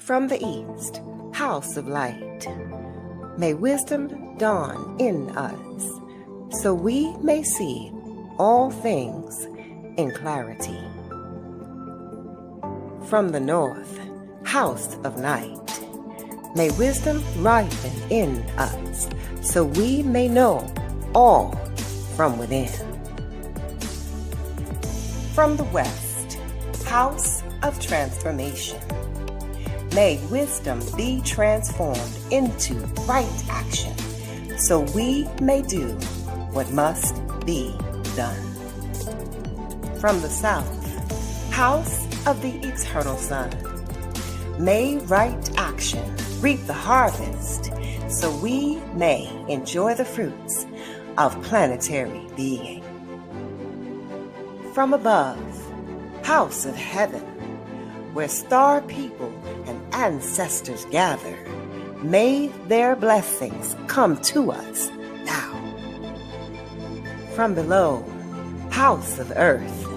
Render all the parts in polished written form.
From the east, house of light, may wisdom dawn in us, so we may see all things in clarity. From the north, house of night, may wisdom ripen in us, so we may know all from within. From the west, house of transformation, may wisdom be transformed into right action, so we may do what must be done. From the south, house of the eternal sun, may right action reap the harvest, so we may enjoy the fruits of planetary being. From above, house of heaven, where star people and ancestors gather, may their blessings come to us now. From below, house of earth,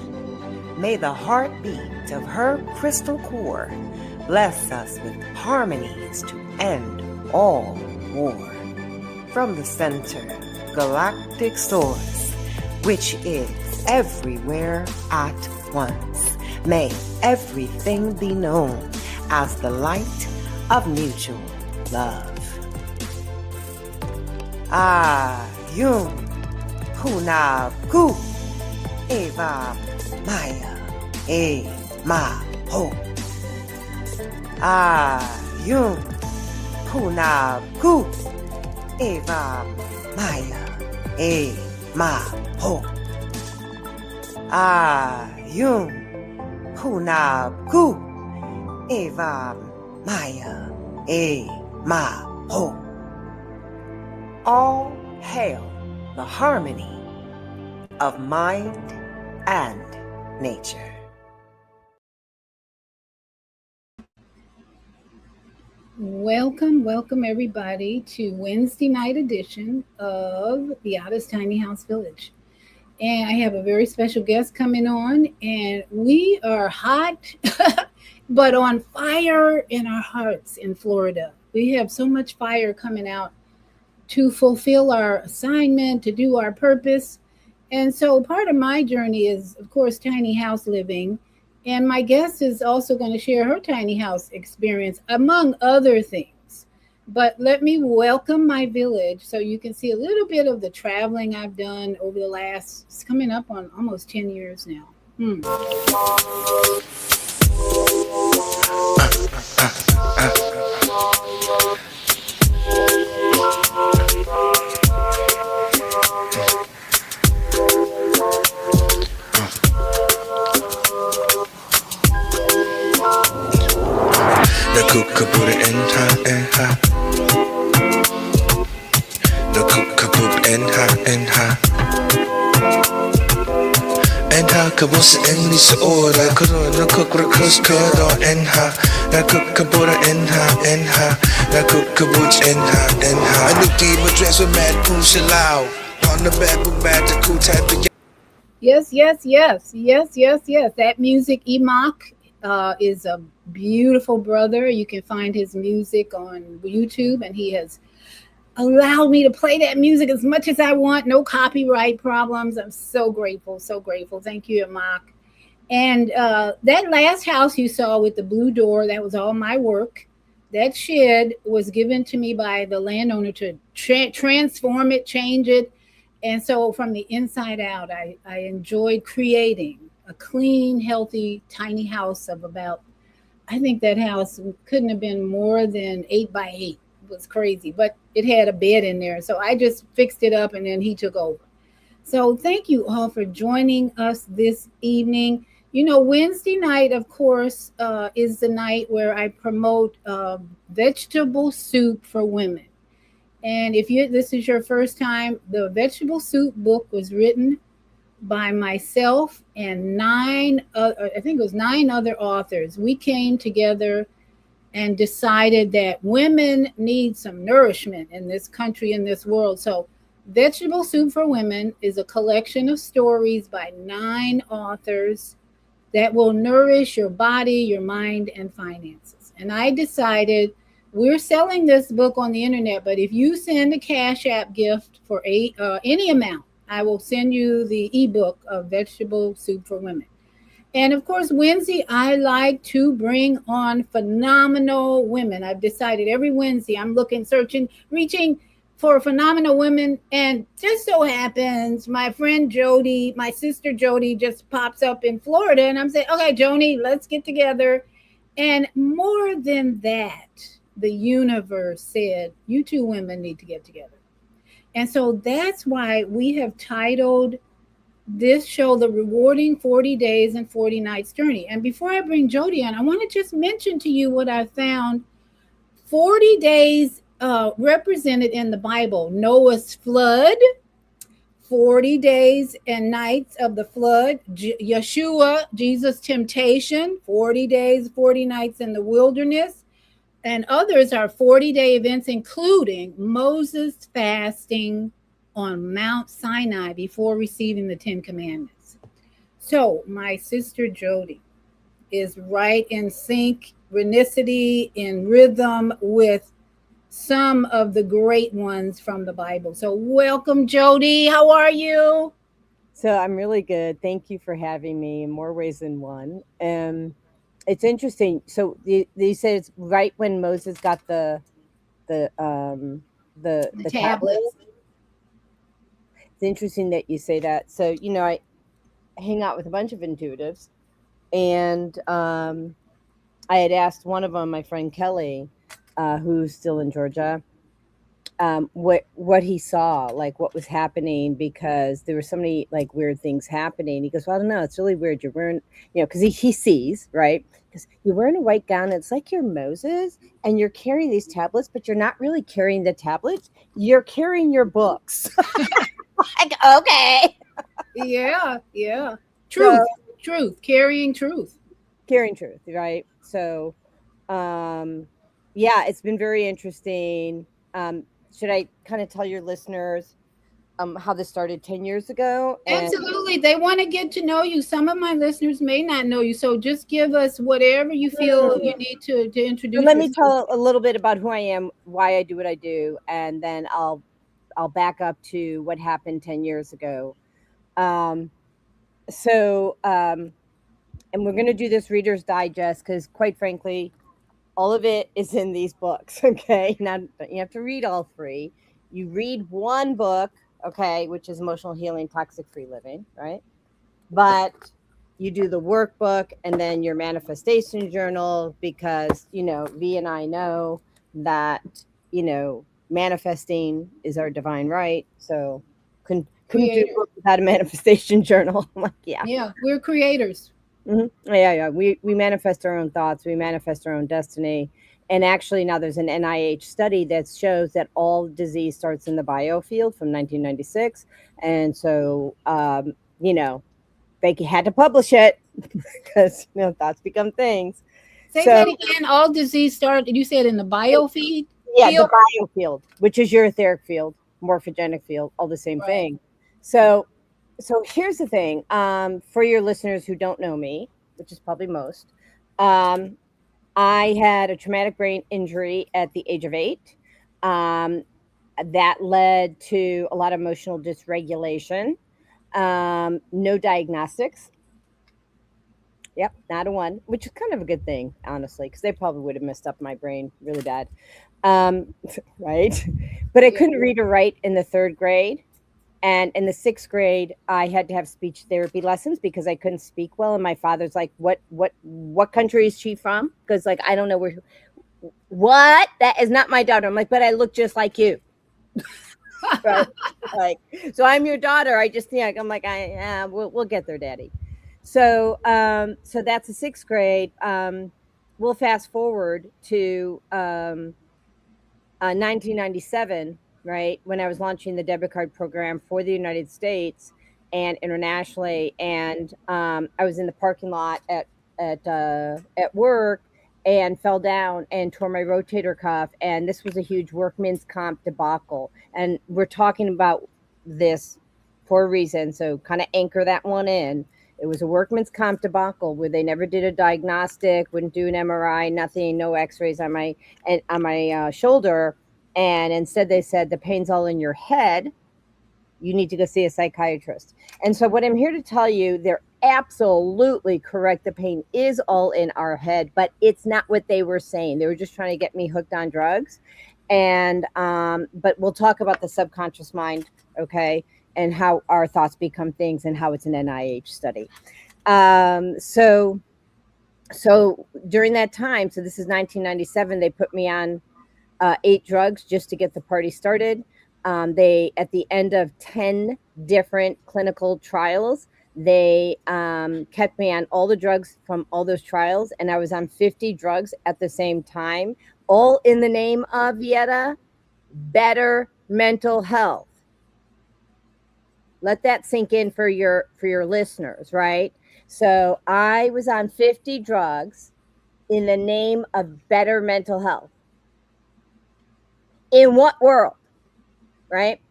may the heartbeat of her crystal core bless us with harmonies to end all war. From the center, galactic source, which is everywhere at once, may everything be known as the light of mutual love. Yum Kuna Ku Eva Maya E Ma Ho. Yum Kuna Ku Eva Maya E Ma Ho. Yum Kuna Ku Eva Maya E Ma Ho. All hail the harmony of mind and nature. Welcome everybody to Wednesday night edition of the Otta's Tiny House Village. And I have a very special guest coming on, and we are hot, but on fire in our hearts in Florida. We have so much fire coming out to fulfill our assignment, to do our purpose. And so part of my journey is, of course, tiny house living. And my guest is also going to share her tiny house experience, among other things. But let me welcome my village so you can see a little bit of the traveling I've done over the last, it's coming up on almost 10 years now. The cook could put it in her. The cook could put in her. And her could was in this order. Could the cook request could on in her. The cook could put it in her. The cook could put in her. I knew demon dress with mad push loud. On the bed with magical type of. Yes. That music, Emok, is a beautiful brother. You can find his music on YouTube, and he has allowed me to play that music as much as I want. No copyright problems. I'm so grateful. Thank you, Emok. And that last house you saw with the blue door, that was all my work. That shed was given to me by the landowner to transform it, change it. And so from the inside out, I enjoyed creating a clean, healthy, tiny house of about, I think that house couldn't have been more than 8 by 8. It was crazy, but it had a bed in there. So I just fixed it up, and then he took over. So thank you all for joining us this evening. You know, Wednesday night, of course, is the night where I promote vegetable soup for women. And if this is your first time, the vegetable soup book was written by myself and 9 other authors. We came together and decided that women need some nourishment in this country, in this world. So Vegetable Soup for Women is a collection of stories by 9 authors that will nourish your body, your mind, and finances. And I decided we're selling this book on the internet, but if you send a Cash App gift for any amount, I will send you the ebook of Vegetable Soup for Women. And of course, Wednesday, I like to bring on phenomenal women. I've decided every Wednesday I'm looking, searching, reaching for phenomenal women. And just so happens, my friend Jodi, my sister Jodi, just pops up in Florida. And I'm saying, okay, Joni, let's get together. And more than that, the universe said, you two women need to get together. And so that's why we have titled this show the rewarding 40 days and 40 nights journey. And before I bring Jodi on, I want to just mention to you what I found. 40 days represented in the Bible: Noah's flood, 40 days and nights of the flood; Yeshua, Jesus' temptation, 40 days, 40 nights in the wilderness. And others are 40-day events, including Moses fasting on Mount Sinai before receiving the 10 Commandments. So my sister Jodi is right in sync, rhythmicity, in rhythm with some of the great ones from the Bible. So welcome, Jodi. How are you? So I'm really good. Thank you for having me in more ways than one. It's interesting. So you said it's right when Moses got the The tablet. tablets. It's interesting that you say that. So I hang out with a bunch of intuitives, and I had asked one of them, my friend Kelly, who's still in Georgia, what he saw, like what was happening, because there were so many like weird things happening. He goes, well, I don't know, it's really weird. You're wearing, because he sees, right? Because you're wearing a white gown. And it's like you're Moses and you're carrying these tablets, but you're not really carrying the tablets. You're carrying your books. Like, okay. Yeah. Truth, carrying truth. Carrying truth, right? So, yeah, it's been very interesting. Should I kind of tell your listeners how this started 10 years ago? Absolutely. They want to get to know you. Some of my listeners may not know you. So just give us whatever you feel you need to introduce So let me yourself. tell a little bit about who I am, why I do what I do, and then I'll back up to what happened 10 years ago. Um, and we're going to do this Reader's Digest because, quite frankly, all of it is in these books. Okay, now you have to read all three. You read one book, okay, which is Emotional Healing, Toxic Free Living, right? But you do the workbook and then your manifestation journal, because V and I know that manifesting is our divine right. So couldn't do a book without a manifestation journal. I'm like, yeah, we're creators. Mm-hmm. Yeah. We manifest our own thoughts. We manifest our own destiny. And actually, now there's an NIH study that shows that all disease starts in the biofield from 1996. And so, they had to publish it because thoughts become things. Say that again. All disease started. You said in the biofeed. Yeah, the biofield, which is your etheric field, morphogenic field, all the same thing. So here's the thing. For your listeners who don't know me, which is probably most, I had a traumatic brain injury at the age of 8. That led to a lot of emotional dysregulation. No diagnostics. Yep, not a one, which is kind of a good thing, honestly, because they probably would have messed up my brain really bad. Right? But I couldn't read or write in the 3rd grade. And in the 6th grade, I had to have speech therapy lessons because I couldn't speak well. And my father's like, what country is she from? Because I don't know where. What? That is not my daughter. I'm like, but I look just like you. Right? So I'm your daughter. I just think I'm like, we'll get there, Daddy. So that's the 6th grade. We'll fast forward to 1997. Right, when I was launching the debit card program for the United States and internationally, and I was in the parking lot at work and fell down and tore my rotator cuff, and this was a huge workman's comp debacle. And we're talking about this for a reason, so kind of anchor that one in. It was a workman's comp debacle where they never did a diagnostic, wouldn't do an MRI, nothing, no X-rays on my shoulder, and instead they said the pain's all in your head. You need to go see a psychiatrist. And so what I'm here to tell you, they're absolutely correct. The pain is all in our head, but it's not what they were saying. They were just trying to get me hooked on drugs. And but we'll talk about the subconscious mind, okay, and how our thoughts become things and how it's an NIH study. So during that time, so this is 1997, they put me on 8 drugs just to get the party started. They, at the end of 10 different clinical trials, they kept me on all the drugs from all those trials, and I was on 50 drugs at the same time, all in the name of, Yetta, better mental health. Let that sink in for your listeners, right? So I was on 50 drugs in the name of better mental health. In what world? Right?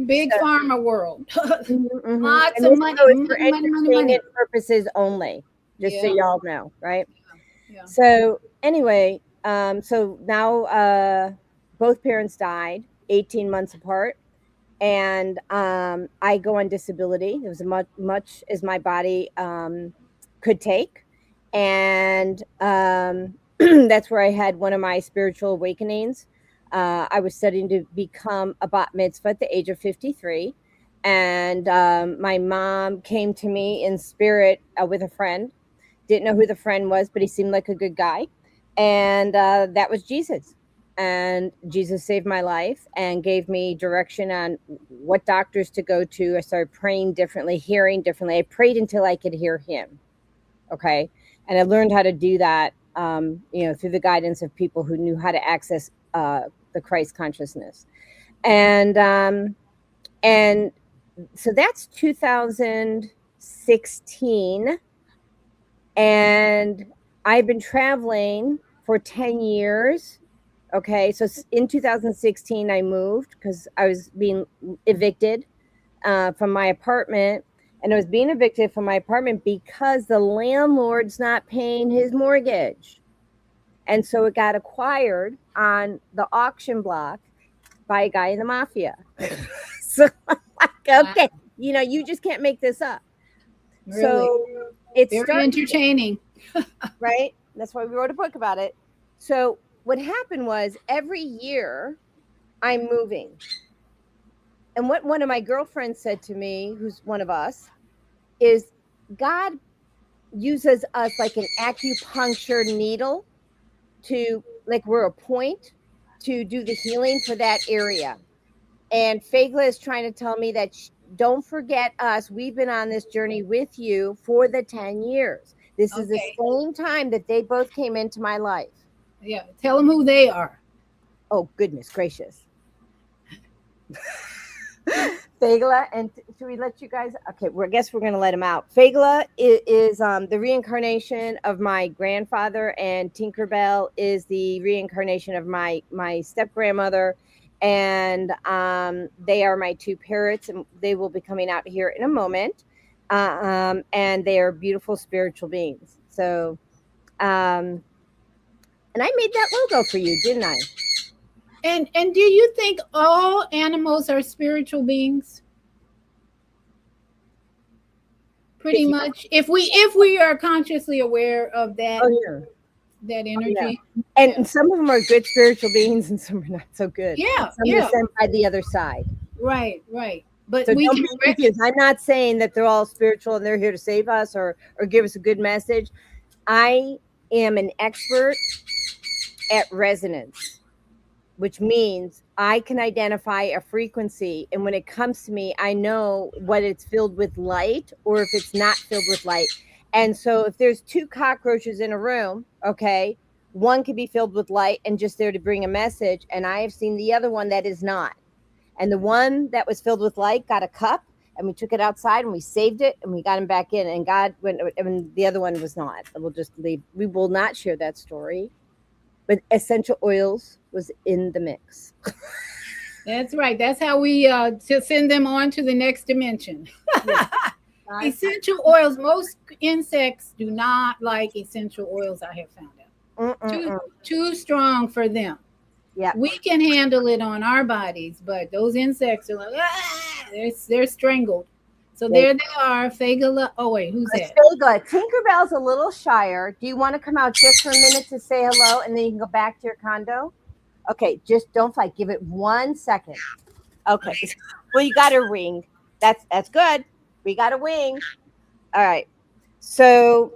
Big pharma world. Mm-hmm. Lots and of money, for money, entertainment purposes only, just so y'all know, right? Yeah. So anyway, so now both parents died 18 months apart, and I go on disability. It was much as my body could take, and that's where I had one of my spiritual awakenings. I was studying to become a bat mitzvah at the age of 53. And my mom came to me in spirit with a friend. Didn't know who the friend was, but he seemed like a good guy. And that was Jesus. And Jesus saved my life and gave me direction on what doctors to go to. I started praying differently, hearing differently. I prayed until I could hear him. Okay. And I learned how to do that, through the guidance of people who knew how to access the Christ consciousness. And so that's 2016. And I've been traveling for 10 years. Okay. So in 2016, I moved because I was being evicted from my apartment. And I was being evicted from my apartment because the landlord's not paying his mortgage. And so it got acquired on the auction block by a guy in the mafia. So I'm like, okay, you just can't make this up. Really? So it's very entertaining. Right? That's why we wrote a book about it. So what happened was every year I'm moving. And what one of my girlfriends said to me, who's one of us, is God uses us like an acupuncture needle to, like we're a point, to do the healing for that area. And Fagla is trying to tell me that don't forget us. We've been on this journey with you for the 10 years. This is the same time that they both came into my life. Yeah. Tell them who they are. Oh, goodness gracious. Fagla, and should we let you guys? Okay, I guess we're going to let him out. Fagla is the reincarnation of my grandfather, and Tinkerbell is the reincarnation of my step-grandmother. And they are my 2 parrots, and they will be coming out here in a moment. And they are beautiful spiritual beings. So, and I made that logo for you, didn't I? And do you think all animals are spiritual beings? Pretty much. If we are consciously aware of that, that energy. And some of them are good spiritual beings and some are not so good. Yeah. Some are sent by the other side. Right. But so we can confuse. I'm not saying that they're all spiritual and they're here to save us or give us a good message. I am an expert at resonance, which means I can identify a frequency. And when it comes to me, I know whether it's filled with light or if it's not filled with light. And so if there's 2 cockroaches in a room, okay, one could be filled with light and just there to bring a message. And I have seen the other one that is not. And the one that was filled with light got a cup, and we took it outside and we saved it and we got him back in. And when the other one was not. We'll just leave. We will not share that story. But essential oils was in the mix. That's right. That's how we to send them on to the next dimension. Essential oils. Most insects do not like essential oils. I have found out too strong for them. Yeah. We can handle it on our bodies, but those insects are like, they're strangled. So there they are. Fagala. Oh wait, who's that? Fagala. Tinkerbell's a little shyer. Do you want to come out just for a minute to say hello, and then you can go back to your condo? Okay, just don't fight. Give it 1 second. Okay. Well, you got a ring. That's good. We got a wing. All right. So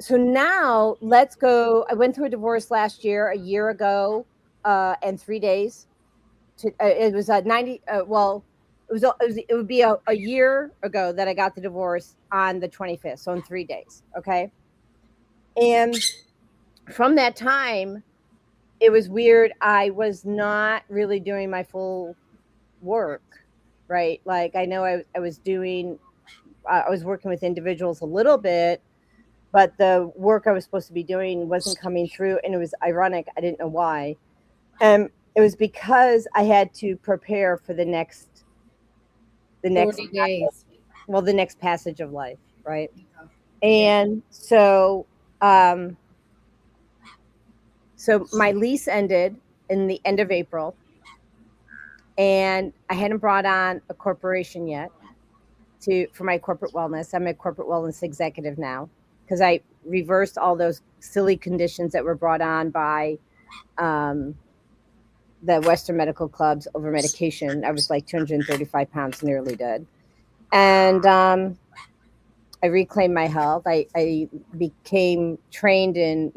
now let's go. I went through a divorce last year, a year ago, and 3 days. It was 90. Well, it would be a year ago that I got the divorce on the 25th. So in 3 days. Okay. And from that time, it was weird. I was not really doing my full work, right? Like I know I was working with individuals a little bit, but the work I was supposed to be doing wasn't coming through. And it was ironic. I didn't know why. It was because I had to prepare for the next 40 days. Well, the next passage of life, right? And so my lease ended in the end of April, and I hadn't brought on a corporation yet for my corporate wellness. I'm a corporate wellness executive now because I reversed all those silly conditions that were brought on by the Western medical clubs over medication. I was like 235 pounds, nearly dead. And I reclaimed my health. I became trained in,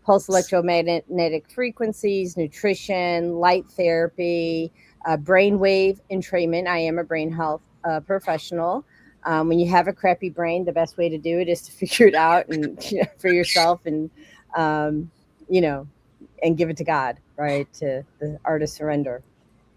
pulse electromagnetic frequencies, nutrition, light therapy, brainwave entrainment. I am a brain health professional. When you have a crappy brain, the best way to do it is to figure it out and for yourself and, and give it to God, right? To the art of surrender.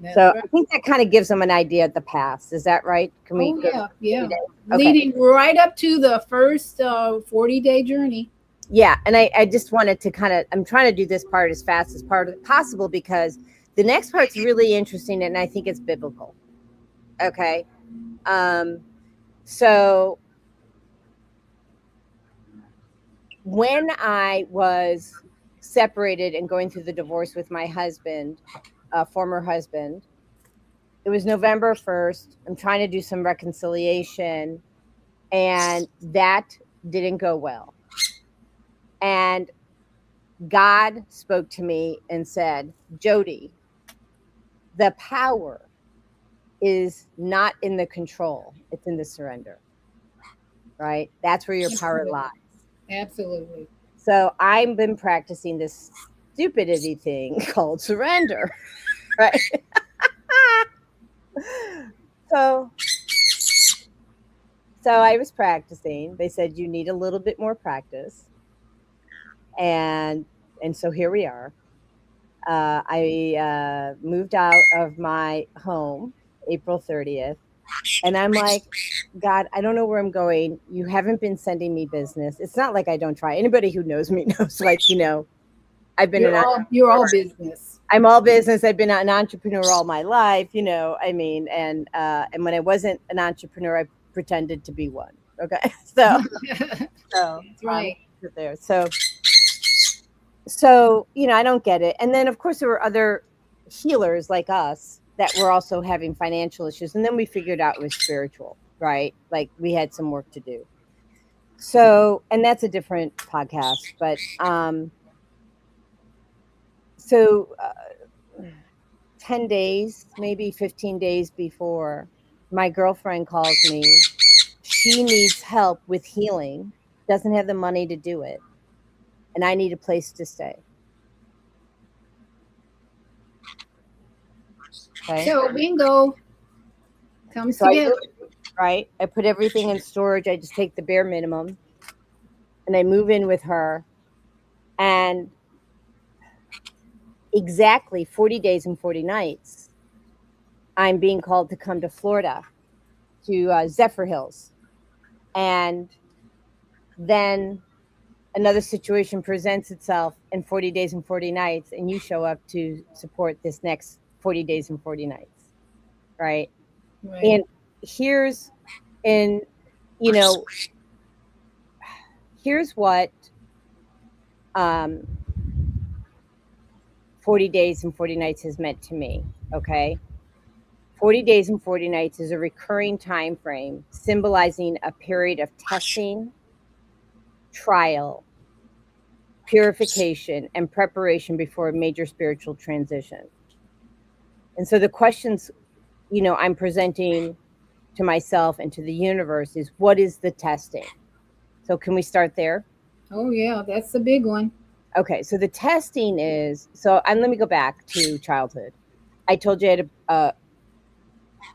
That's right. I think that kind of gives them an idea of the past. Is that right? Can we? Yeah. Okay. Leading right up to the first 40-day journey. Yeah. And I just wanted to I'm trying to do this part as fast as possible because the next part's really interesting and I think it's biblical. Okay. So when I was separated and going through the divorce with my husband, former husband, it was November 1st. I'm trying to do some reconciliation and that didn't go well. And God spoke to me and said, Jodi, the power is not in the control. It's in the surrender, right? That's where your power lies. Absolutely. So I've been practicing this stupidity thing called surrender, right? So I was practicing. They said, you need a little bit more practice. And so here we are. I moved out of my home April 30th. And I'm like, God, I don't know where I'm going. You haven't been sending me business. It's not like I don't try. Anybody who knows me knows, I've been you're all business. I'm all business. I've been an entrepreneur all my life, and when I wasn't an entrepreneur, I pretended to be one. Okay. So that's right. There. So, I don't get it. And then of course there were other healers like us that were also having financial issues. And then we figured out it was spiritual, right? Like we had some work to do. So, and that's a different podcast, but, 10 days, maybe 15 days before, my girlfriend calls me. She needs help with healing, doesn't have the money to do it. And I need a place to stay. Okay. So bingo comes together. Right. I put everything in storage. I just take the bare minimum and I move in with her. And exactly 40 days and 40 nights, I'm being called to come to Florida, to Zephyr Hills. And then another situation presents itself in 40 days and 40 nights, and you show up to support this next 40 days and 40 nights. Right. And you know, here's what 40 days and 40 nights has meant to me, okay? 40 days and 40 nights is a recurring time frame symbolizing a period of testing, trial, purification, and preparation before a major spiritual transition. And so the questions, I'm presenting to myself and to the universe is, what is the testing? So can we start there? Oh yeah, that's the big one. Okay, so the testing is, and let me go back to childhood. I told you I had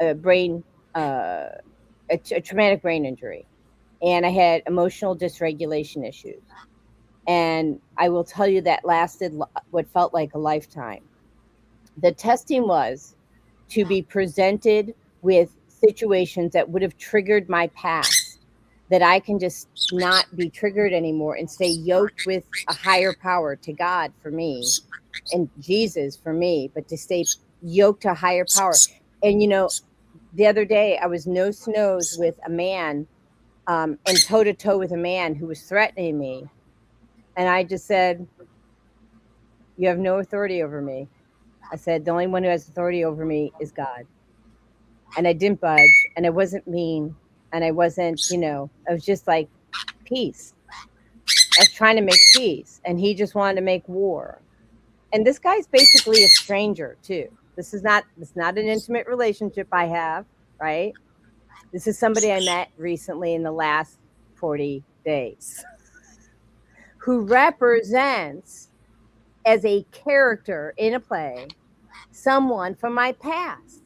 a brain, a traumatic brain injury, and I had emotional dysregulation issues. And I will tell you that lasted what felt like a lifetime. The testing was to be presented with situations that would have triggered my past, that I can just not be triggered anymore and stay yoked with a higher power, to God for me and Jesus for me, but to stay yoked to a higher power. And the other day I was nose to nose with a man, and toe to toe with a man who was threatening me. And I just said, "You have no authority over me." I said, "The only one who has authority over me is God." And I didn't budge, and I wasn't mean, and I wasn't, I was just like, peace. I was trying to make peace, and he just wanted to make war. And this guy's basically a stranger too. It's not an intimate relationship I have, right? This is somebody I met recently in the last 40 days who represents, as a character in a play, someone from my past.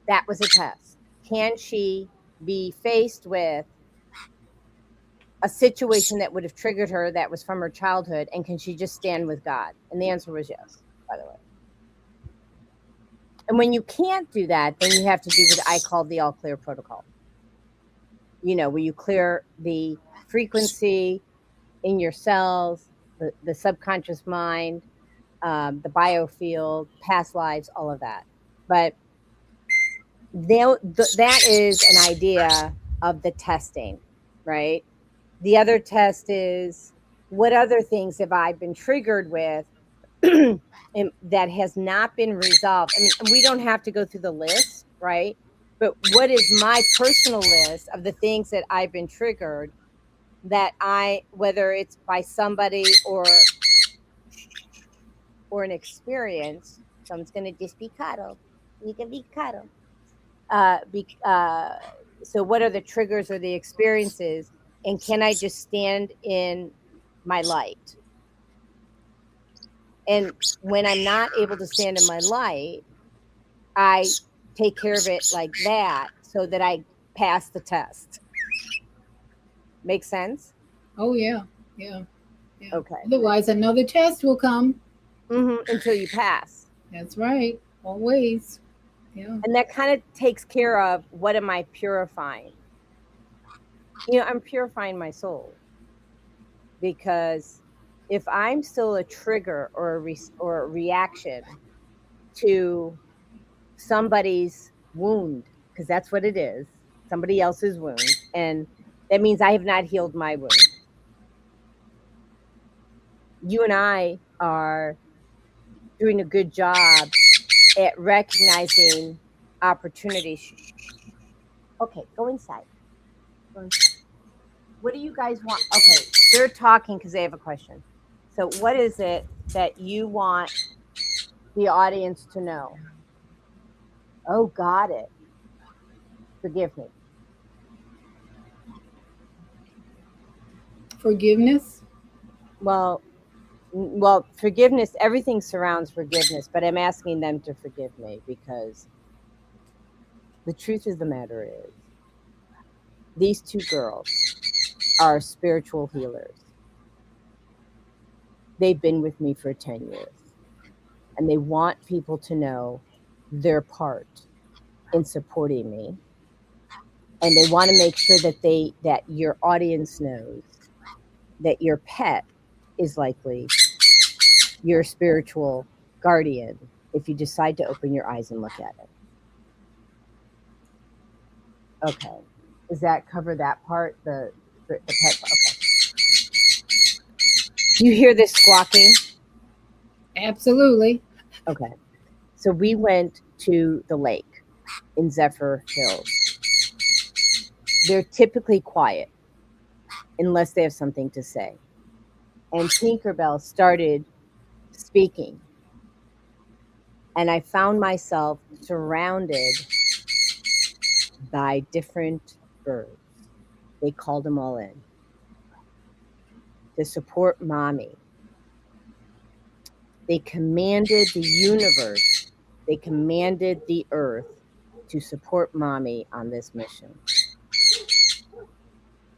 That was a test. Can she be faced with a situation that would have triggered her that was from her childhood, and can she just stand with God? And the answer was yes, by the way. And when you can't do that, then you have to do what I call the all clear protocol. Where you clear the frequency in your cells, the subconscious mind, the biofield, past lives, all of that. But that is an idea of the testing, right? The other test is, what other things have I been triggered with that has not been resolved? I mean, we don't have to go through the list, right? But what is my personal list of the things that I've been triggered that whether it's by somebody or an experience, someone's going to just be cuddled. You can be cuddled. So what are the triggers or the experiences, and can I just stand in my light? And when I'm not able to stand in my light, I take care of it like that so that I pass the test. Make sense? Oh yeah. Okay. Otherwise another test will come. Until you pass. That's right. Always. Yeah. And that kind of takes care of, what am I purifying? I'm purifying my soul, because if I'm still a trigger or a reaction to somebody's wound, because that's what it is, somebody else's wound, and that means I have not healed my wound. You and I are doing a good job at recognizing opportunities. Okay, go inside. What do you guys want? Okay, they're talking because they have a question. So what is it that you want the audience to know? Oh, got it. Forgive me. Forgiveness? Well, forgiveness, everything surrounds forgiveness, but I'm asking them to forgive me, because the truth of the matter is, these two girls are spiritual healers. They've been with me for 10 years, and they want people to know their part in supporting me. And they want to make sure that your audience knows that your pet is likely your spiritual guardian if you decide to open your eyes and look at it. Okay. Does that cover that part? The pet. Okay. Do you hear this squawking? Absolutely. Okay. So we went to the lake in Zephyr Hills. They're typically quiet unless they have something to say. And Tinkerbell started speaking. And I found myself surrounded by different birds. They called them all in to support mommy. They commanded the universe, they commanded the earth to support mommy on this mission.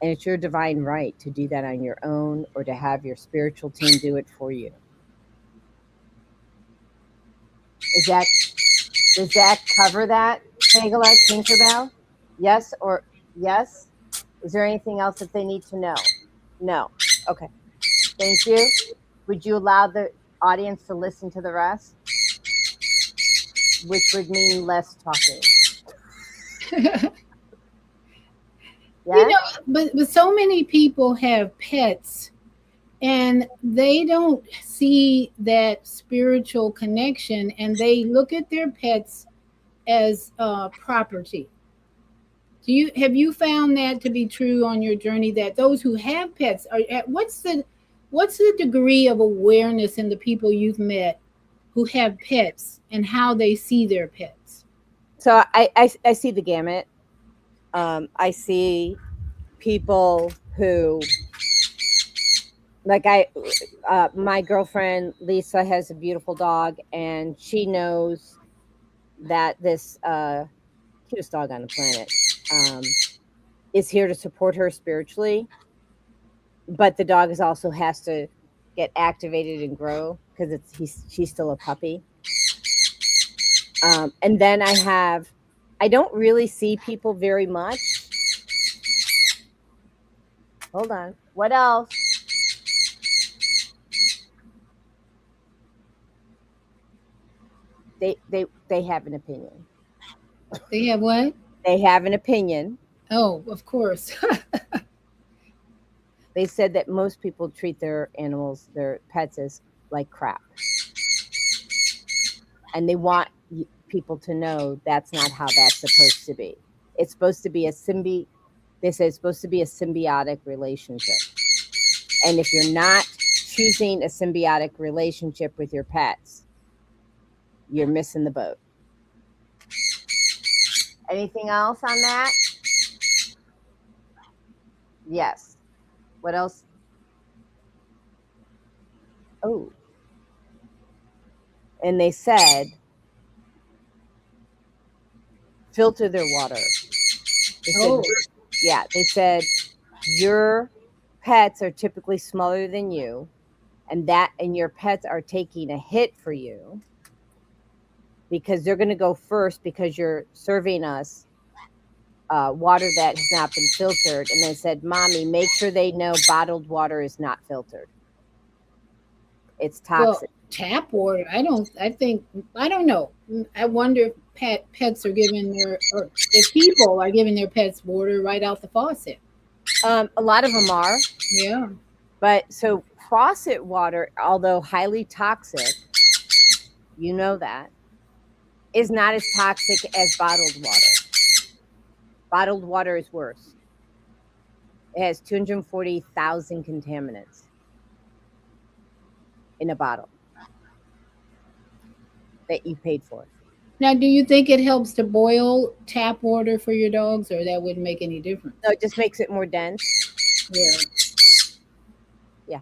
And it's your divine right to do that on your own or to have your spiritual team do it for you. Does that cover that, Pagala, Tinkerbell? Yes or yes? Is there anything else that they need to know? No. Okay. Thank you. Would you allow the audience to listen to the rest? Which would mean less talking. Yeah? You know, but so many people have pets and they don't see that spiritual connection, and they look at their pets as property. Have you found that to be true on your journey, that those who have pets are at what's the degree of awareness in the people you've met who have pets and how they see their pets? So I see the gamut. I see people who, like my girlfriend Lisa has a beautiful dog, and she knows that this cutest dog on the planet is here to support her spiritually, but the dog also has to get activated and grow because she's still a puppy. And then I don't really see people very much. Hold on. What else? They have an opinion. They have what? They have an opinion. Oh, of course. They said that most people treat their animals, their pets, as like crap. And they want people to know that's not how that's supposed to be. It's supposed to be they say it's supposed to be a symbiotic relationship. And if you're not choosing a symbiotic relationship with your pets, you're missing the boat. Anything else on that? Yes. What else? Oh. And they said, filter their water. They said your pets are typically smaller than you, and your pets are taking a hit for you because they're going to go first because you're serving us water that has not been filtered. And they said, Mommy, make sure they know bottled water is not filtered. It's toxic. Well, tap water. I don't know. I wonder if pets are or if people are giving their pets water right out the faucet. A lot of them are. Yeah. But so faucet water, although highly toxic, you know that, is not as toxic as bottled water. Bottled water is worse. It has 240,000 contaminants in a bottle that you paid for. Now, do you think it helps to boil tap water for your dogs, or that wouldn't make any difference? No, it just makes it more dense. Yeah. Yeah.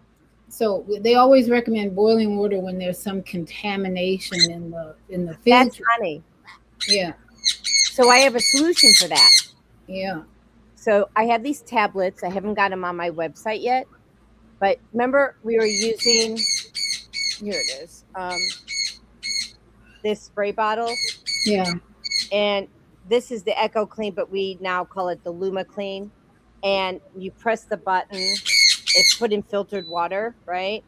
So they always recommend boiling water when there's some contamination in the filter. That's honey. Yeah. So I have a solution for that. Yeah. So I have these tablets. I haven't got them on my website yet. But remember, we were using, here it is, this spray bottle. Yeah. And this is the Echo Clean, but we now call it the Luma Clean. And you press the button, it's put in filtered water, right?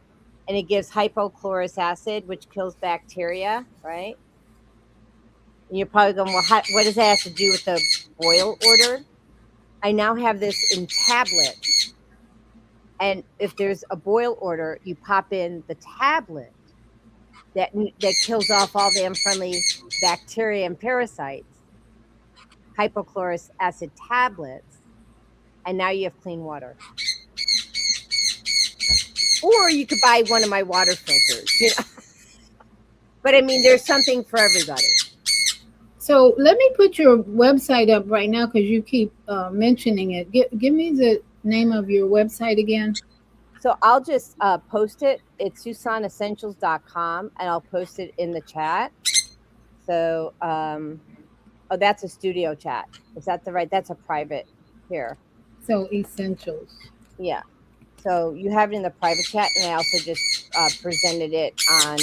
And it gives hypochlorous acid, which kills bacteria, right? And you're probably going, well, what does that have to do with the boil order? I now have this in tablets. And if there's a boil order, you pop in the tablet that kills off all the unfriendly bacteria and parasites, hypochlorous acid tablets, and now you have clean water. Or you could buy one of my water filters, you know. But I mean, there's something for everybody. So let me put your website up right now because you keep mentioning it. Give me the name of your website again. So I'll just post it. It's susonessentials.com, and I'll post it in the chat. So, oh, that's a studio chat. Is that the right? That's a private here. So essentials. Yeah. So you have it in the private chat, and I also just presented it on.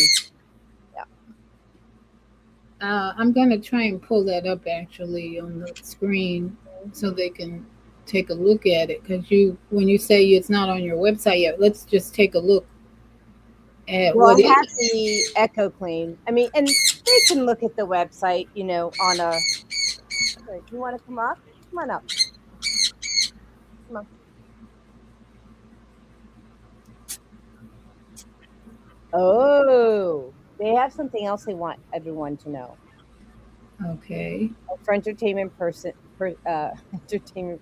I'm going to try and pull that up actually on the screen so they can take a look at it. Because when you say it's not on your website yet, let's just take a look at Well, what I have the Echo Clean. I mean, and they can look at the website, you know, on a. You want to come up? Come on up. Come on. Oh, they have something else they want everyone to know. Okay. For entertainment entertainment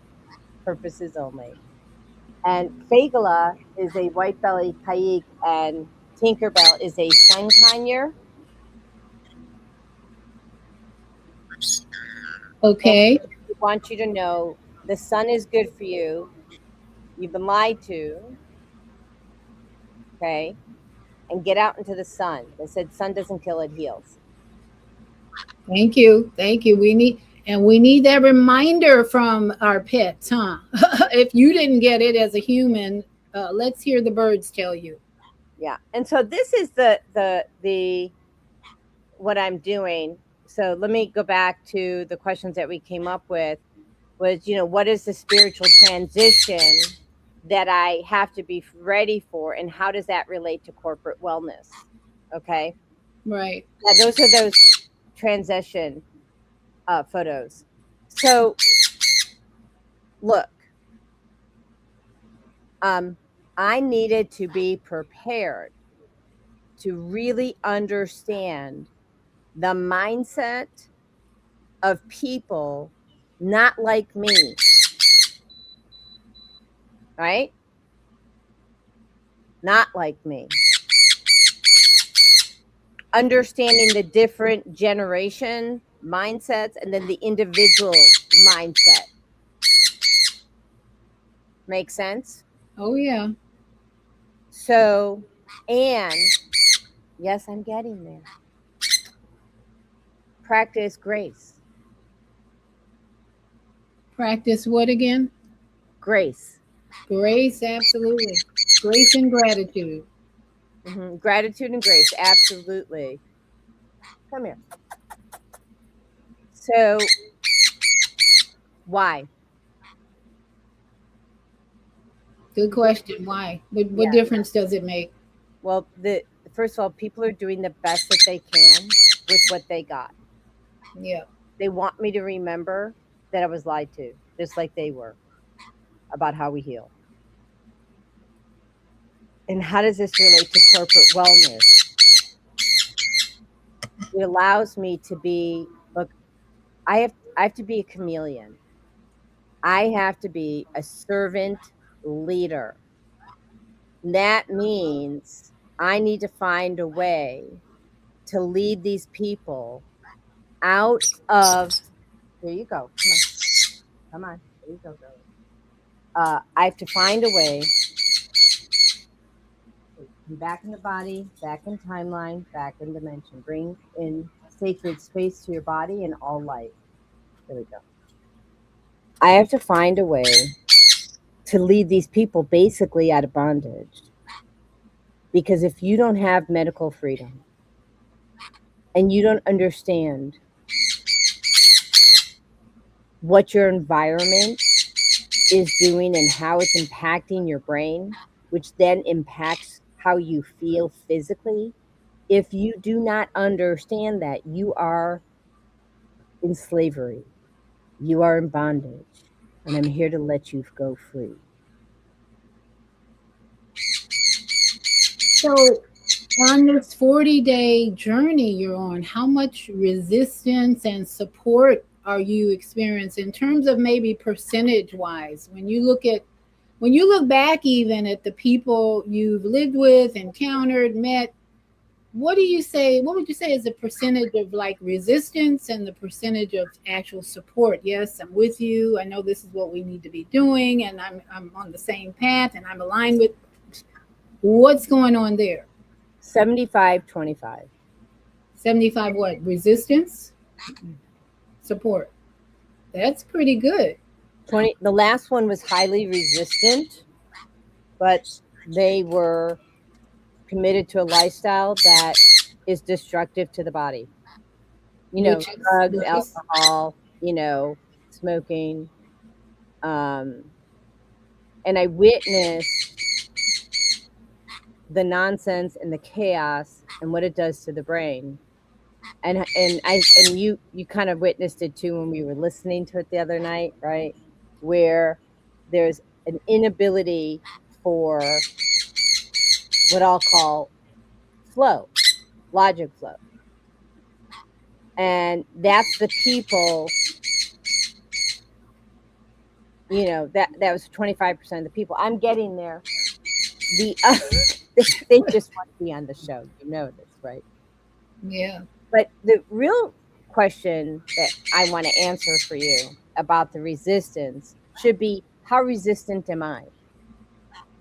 purposes only. And Fagala is a white belly kaik, and Tinkerbell is a sun conure. Okay. And I want you to know the sun is good for you. You've been lied to. Okay. And get out into the sun. They said sun doesn't kill, it heals. Thank you. Thank you. We need that reminder from our pets, huh? If you didn't get it as a human, let's hear the birds tell you. Yeah. And so this is the what I'm doing. So let me go back to the questions that we came up with was, you know, what is the spiritual transition that I have to be ready for, and how does that relate to corporate wellness? Okay. Right. Now, those are those transition photos. So look, I needed to be prepared to really understand the mindset of people not like me, right? Not like me. Understanding the different generation mindsets and then the individual mindset. Make sense? Oh, yeah. So, and yes, I'm getting there. Practice grace. Practice what again? Grace. Grace, absolutely. Grace and gratitude. Mm-hmm. Gratitude and grace, absolutely. Come here. So, why? Good question. Why? What difference does it make? Well, first of all, people are doing the best that they can with what they got. Yeah. They want me to remember that I was lied to, just like they were, about how we heal. And how does this relate to corporate wellness? It allows me to be, look, I have to be a chameleon. I have to be a servant leader. That means I need to find a way to lead these people out of. There you go. Come on. There you go, girl. I have to find a way. Back in the body, back in timeline, back in dimension. Bring in sacred space to your body and all life. There we go. I have to find a way to lead these people basically out of bondage. Because if you don't have medical freedom and you don't understand what your environment is doing and how it's impacting your brain, which then impacts how you feel physically, if you do not understand that, you are in slavery. You are in bondage. and I'm here to let you go free. So, on this 40-day journey you're on, how much resistance and support are you experiencing in terms of maybe percentage wise? When you look back even at the people you've lived with, encountered, met, what would you say is the percentage of like resistance and the percentage of actual support? Yes, I'm with you. I know this is what we need to be doing, and I'm on the same path, and I'm aligned with. What's going on there? 75-25. 75 what? Resistance? Support. That's pretty good. 20. The last one was highly resistant, but they were committed to a lifestyle that is destructive to the body. Drugs, alcohol, smoking. And I witnessed the nonsense and the chaos and what it does to the brain. And you kind of witnessed it too when we were listening to it the other night, right? Where there's an inability for what I'll call flow, logic flow. And that's the people, that was 25% of the people. I'm getting there. They just want to be on the show. You know this, right? Yeah. But the real question that I want to answer for you about the resistance should be, how resistant am I?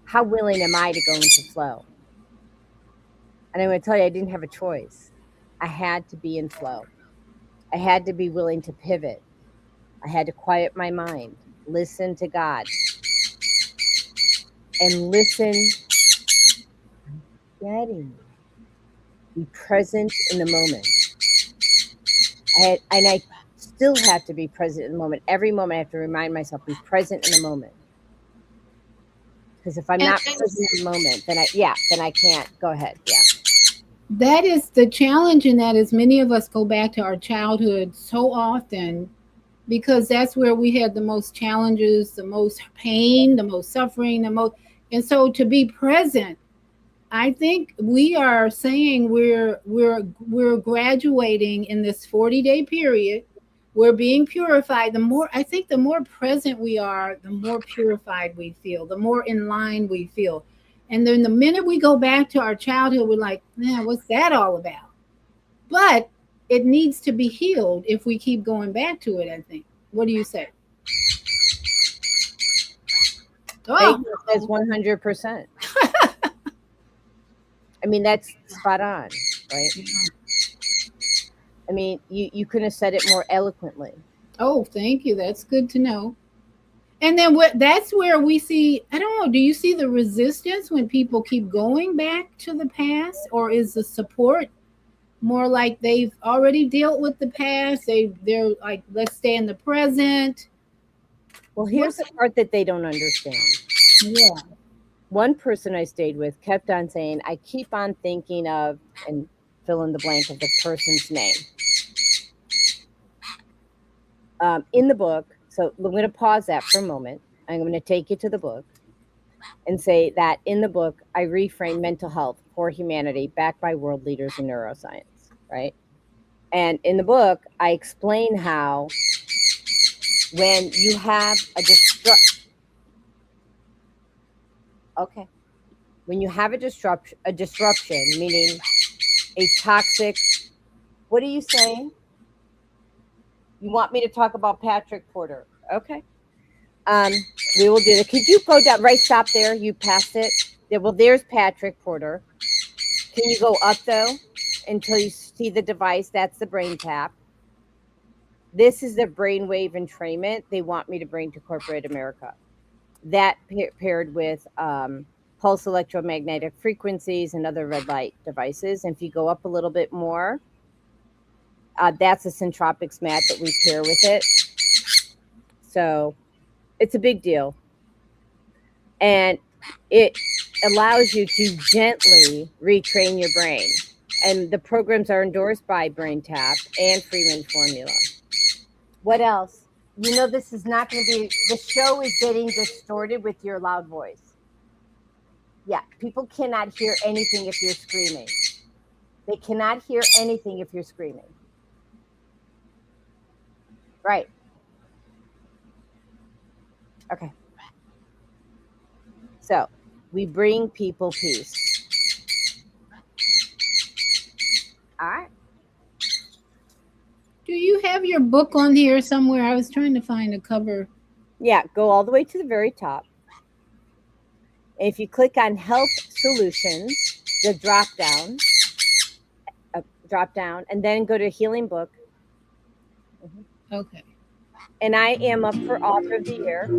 How willing am I to go into flow? And I'm going to tell you, I didn't have a choice. I had to be in flow. I had to be willing to pivot. I had to quiet my mind, listen to God, and listen. Be present in the moment. I still have to be present in the moment. Every moment I have to remind myself, be present in the moment. Because if I'm not present in the moment, then I can't. Go ahead. Yeah. That is the challenge in that, is many of us go back to our childhood so often because that's where we had the most challenges, the most pain, the most suffering, and so to be present, I think we are saying we're graduating in this 40-day period. We're being purified. The more present we are, the more purified we feel, the more in line we feel. And then the minute we go back to our childhood, we're like, man, what's that all about? But it needs to be healed if we keep going back to it, I think. What do you say? Oh, says 100%. I mean, that's spot on, right? I mean, you couldn't have said it more eloquently. Oh, thank you. That's good to know. And then that's where we see, I don't know, do you see the resistance when people keep going back to the past? Or is the support more like they've already dealt with the past? They're like, let's stay in the present. Well, here's the part that they don't understand. Yeah. One person I stayed with kept on saying, I keep on thinking of, and fill in the blank of the person's name. In the book, so I'm going to pause that for a moment. I'm going to take you to the book and say that in the book, I reframe mental health for humanity backed by world leaders in neuroscience, right? And in the book, I explain how when you have when you have a disruption, meaning a toxic, what are you saying? You want me to talk about Patrick Porter? Okay. We will do that. Could you go down, right, stop there? You passed it. Yeah, well, there's Patrick Porter. Can you go up, though, until you see the device? That's the brain tap. This is the brainwave entrainment they want me to bring to corporate America. That paired with pulse electromagnetic frequencies and other red light devices. And if you go up a little bit more, that's a Centropics mat that we pair with it. So it's a big deal. And it allows you to gently retrain your brain. And the programs are endorsed by BrainTap and Freeman Formula. What else? you know, this is not going to be, the show is getting distorted with your loud voice. Yeah, people cannot hear anything if you're screaming. They cannot hear anything if you're screaming. Right. Okay. So we bring people peace. All right. Do you have your book on here somewhere? I was trying to find a cover. Yeah, go all the way to the very top. If you click on Health Solutions, the drop down, and then go to Healing Book. Okay. And I am up for Author of the Year.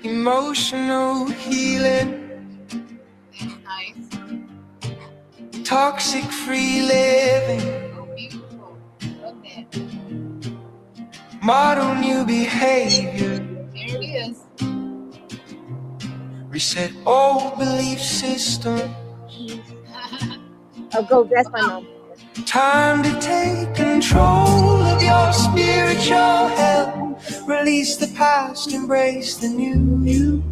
Emotional healing, Nice. toxic free living, Oh, beautiful. Love that. model new behavior, There it is. reset old belief system. Oh, go. That's my mom. Time to take control of your spiritual health. Release the past, embrace the new you.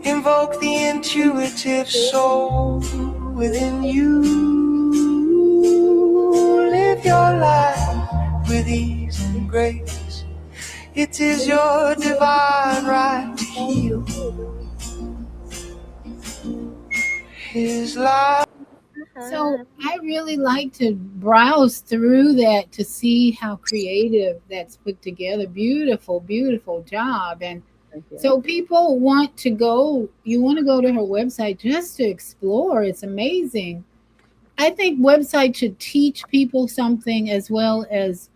Invoke the intuitive soul within you. Live your life with ease and grace. It is your divine right to heal. His life. So I really like to browse through that to see how creative that's put together. Beautiful, beautiful job. And so people want to go, you want to go to her website just to explore. It's amazing. I think website should teach people something as well as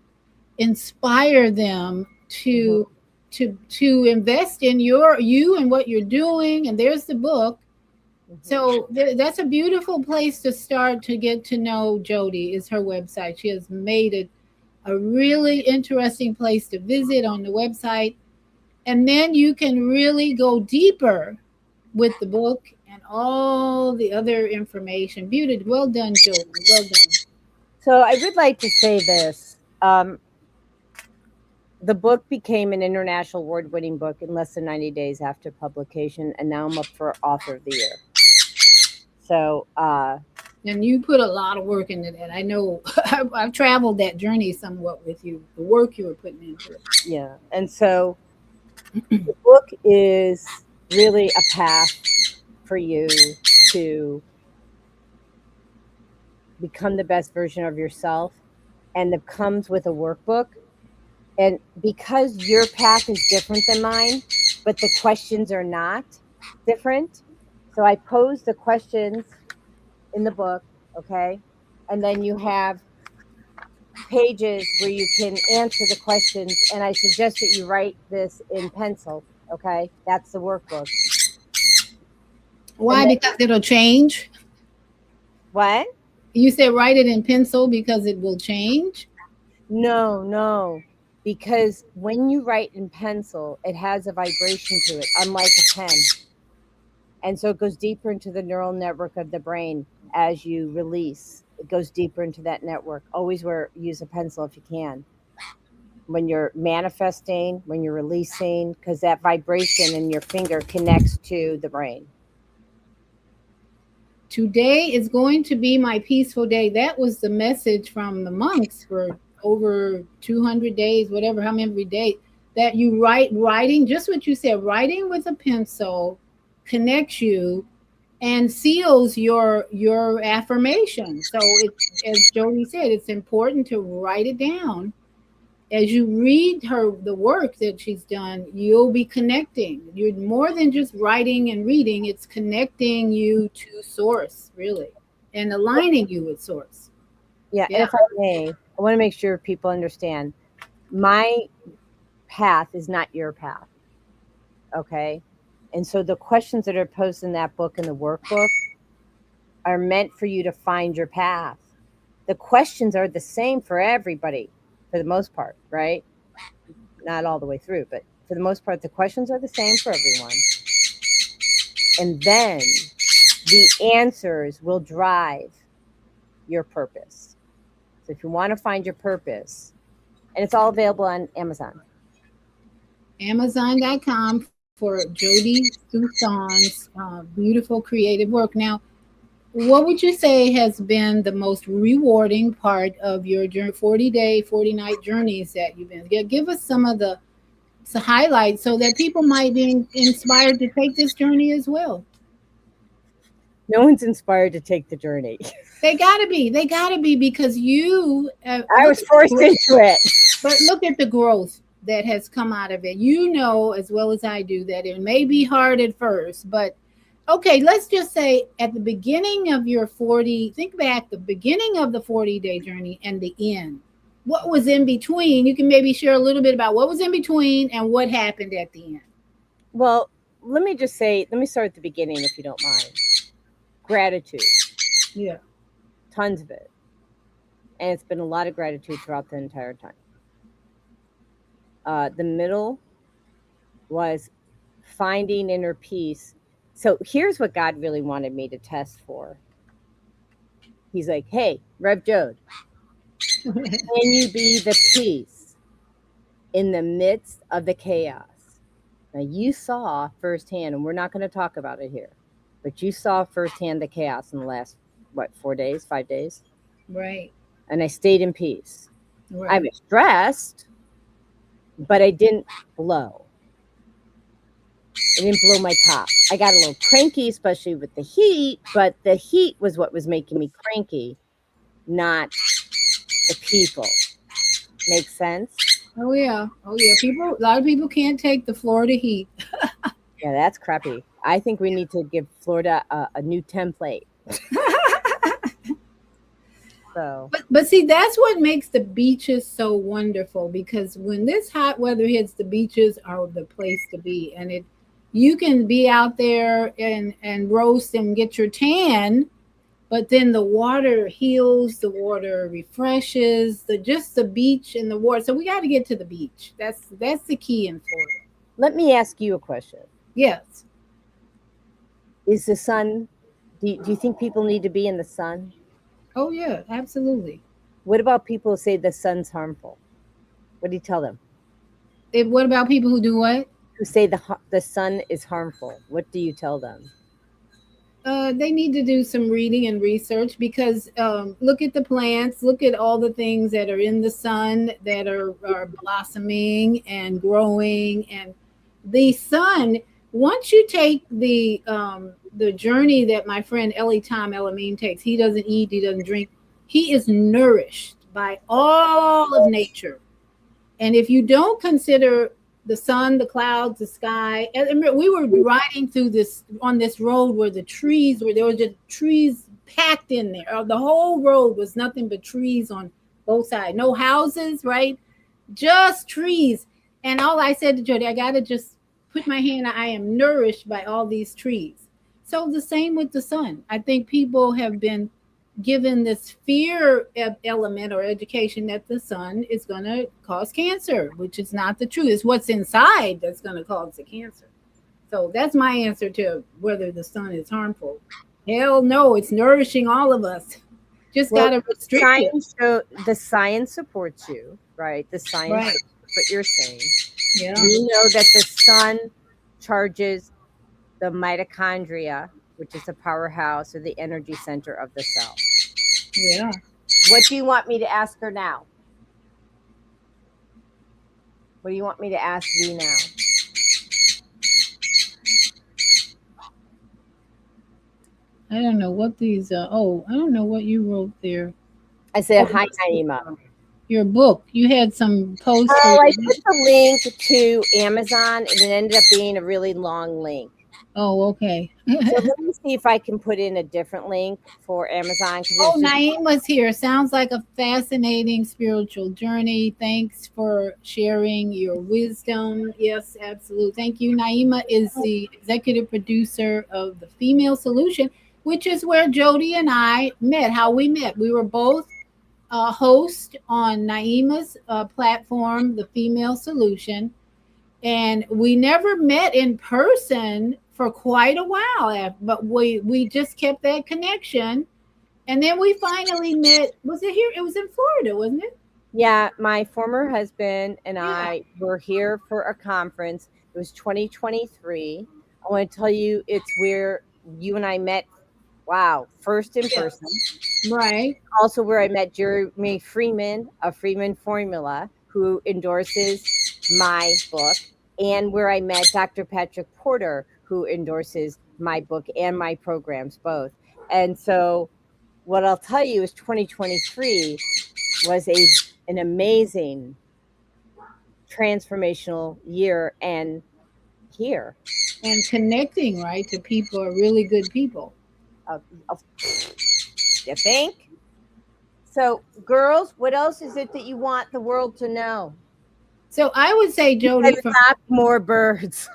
inspire them to to invest in you and what you're doing. And there's the book. So that's a beautiful place to start to get to know Jodi is her website. She has made it a really interesting place to visit on the website. And then you can really go deeper with the book and all the other information. Beautiful. Well done, Jodi. Well done. So I would like to say this. The book became an international award-winning book in less than 90 days after publication, and now I'm up for Author of the Year. So, and you put a lot of work into that. I know I've traveled that journey somewhat with you, the work you were putting into it. Yeah. And so the book is really a path for you to become the best version of yourself. And it comes with a workbook. And because your path is different than mine, but the questions are not different. So I pose the questions in the book, okay? And then you have pages where you can answer the questions. And I suggest that you write this in pencil, okay? That's the workbook. Why? Because it'll change? What? You said write it in pencil because it will change? No. Because when you write in pencil, it has a vibration to it, unlike a pen. And so it goes deeper into the neural network of the brain as you release. It goes deeper into that network. Always use a pencil if you can. When you're manifesting, when you're releasing, because that vibration in your finger connects to the brain. Today is going to be my peaceful day. That was the message from the monks for over 200 days, whatever, how many days, that you writing, just what you said, writing with a pencil connects you and seals your affirmation. So it's, as Jodi said, it's important to write it down. As you read the work that she's done, you'll be connecting. You're more than just writing and reading, it's connecting you to source, really, and aligning you with source. Yeah. And if I may, I want to make sure people understand my path is not your path. Okay. And so the questions that are posed in that book and the workbook are meant for you to find your path. The questions are the same for everybody for the most part, right? Not all the way through, but for the most part, the questions are the same for everyone. And then the answers will drive your purpose. So if you want to find your purpose, and it's all available on Amazon. Amazon.com for Jodi Suson's beautiful creative work. Now, what would you say has been the most rewarding part of your 40-day, 40-night journeys that you've been? Give us some of the highlights so that people might be inspired to take this journey as well. No one's inspired to take the journey. They gotta be because you. I was forced into it. But look at the growth that has come out of it. You know as well as I do that it may be hard at first, but okay, let's just say at the beginning of your 40, think back the beginning of the 40-day journey and the end. What was in between? You can maybe share a little bit about what was in between and what happened at the end. Well, let me start at the beginning if you don't mind. Gratitude. Yeah. Tons of it. And it's been a lot of gratitude throughout the entire time. The middle was finding inner peace. So here's what God really wanted me to test for. He's like, hey, Rev Jode, can you be the peace in the midst of the chaos? Now you saw firsthand, and we're not going to talk about it here, but you saw firsthand the chaos in the last, 5 days? Right. And I stayed in peace. Right. I was stressed, but I didn't blow. I didn't blow my top. I got a little cranky, especially with the heat, but the heat was what was making me cranky, not the people. Make sense? Oh yeah. A lot of people can't take the Florida heat. Yeah, that's crappy. I think we need to give Florida a new template. So. But see, that's what makes the beaches so wonderful, because when this hot weather hits, the beaches are the place to be, and you can be out there and roast and get your tan, but then the water heals, the water refreshes, just the beach and the water. So we got to get to the beach. That's the key in Florida. Let me ask you a question. Yes. Is the sun? Do you think people need to be in the sun? Oh yeah, absolutely. What about people who say the sun's harmful? What do you tell them? What about people who do what? Who say the sun is harmful? What do you tell them? They need to do some reading and research, because look at the plants, look at all the things that are in the sun that are blossoming and growing, and the sun. Once you take the journey that my friend Ellie Tom Elamine takes, he doesn't eat, he doesn't drink, he is nourished by all of nature. And if you don't consider the sun, the clouds, the sky, and we were riding through on this road where there were just trees packed in there. The whole road was nothing but trees on both sides, no houses, right? Just trees. And all I said to Jodi, I got to just put my hand, I am nourished by all these trees. So the same with the sun. I think people have been given this fear element or education that the sun is going to cause cancer, which is not the truth. It's what's inside that's going to cause the cancer. So that's my answer to whether the sun is harmful. Hell no, it's nourishing all of us. Just got to restrict it. So the science supports you, right? The science, right. What you're saying. Yeah. We know that the sun charges the mitochondria, which is the powerhouse or the energy center of the cell. Yeah. What do you want me to ask her now? What do you want me to ask you now? I don't know what these I don't know what you wrote there. I said, hi, Naima. Your book. You had some posts. Oh, I put the link to Amazon, and it ended up being a really long link. Oh, okay. So let me see if I can put in a different link for Amazon. Naima's here. Sounds like a fascinating spiritual journey. Thanks for sharing your wisdom. Yes, absolutely. Thank you. Naima is the executive producer of The Female Solution, which is where Jodi and I met, how we met. We were both host on Naima's platform, The Female Solution, and we never met in person for quite a while, but we just kept that connection, And then we finally met. Was it here? It was in Florida, wasn't it? Yeah, my former husband and Yeah. I were here for a conference. It was 2023. I want to tell you, it's where you and I met. Wow, first in Yeah. person. Right. Also, where I met Jeremy Freeman of Freeman Formula, who endorses my book, and where I met Dr. Patrick Porter, who endorses my book and my programs both. And so, what I'll tell you is 2023 was an amazing transformational year, and here And connecting, right, to people are really good people. of you think so. Girls, what else is it that you want the world to know? So I would say, Jodi, And not more birds.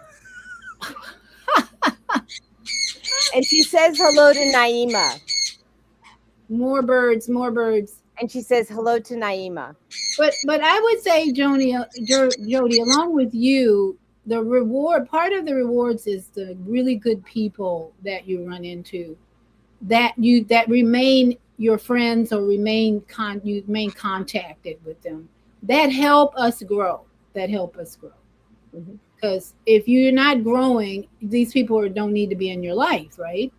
And she says hello to Naima. more birds, more birds. And she says hello to Naima. But I would say, Jodi, along with you, the reward part of the rewards is the really good people that you run into, that remain your friends or you remain contacted with them, that help us grow. That help us grow. Because if you're not growing, these people don't need to be in your life, right?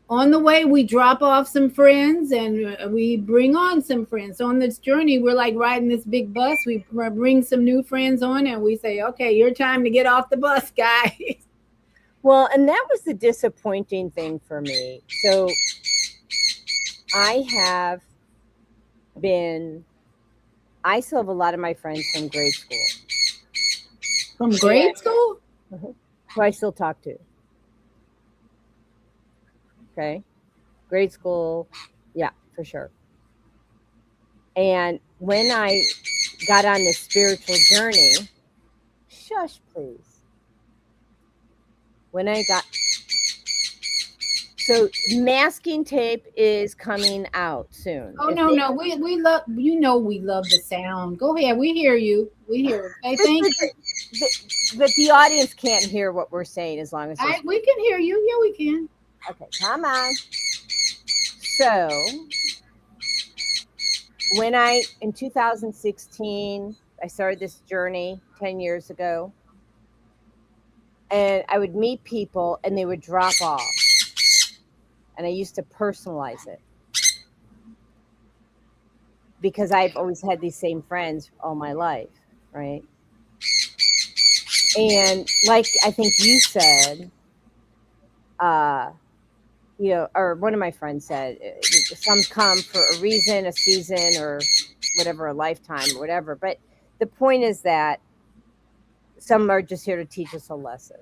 On the way, we drop off some friends and we bring on some friends. So on this journey, we're like riding this big bus. We bring some new friends on and we say, okay, your time to get off the bus, guys. Well, and that was the disappointing thing for me. So I still have a lot of my friends from grade school. From grade school? Who I still talk to. Okay. Grade school. Yeah, for sure. And when I got on this spiritual journey, shush, please. So masking tape is coming out soon. Oh, no. We love, we love the sound. Go ahead. We hear you. We hear. I think but the audience can't hear what we're saying as long as we can hear you. Yeah, we can. Okay, come on. So when in 2016, I started this journey 10 years ago, and I would meet people and they would drop off. And I used to personalize it because I've always had these same friends all my life, right? And like I think you said, or one of my friends said, some come for a reason, a season, or whatever, a lifetime, or whatever. But the point is that some are just here to teach us a lesson.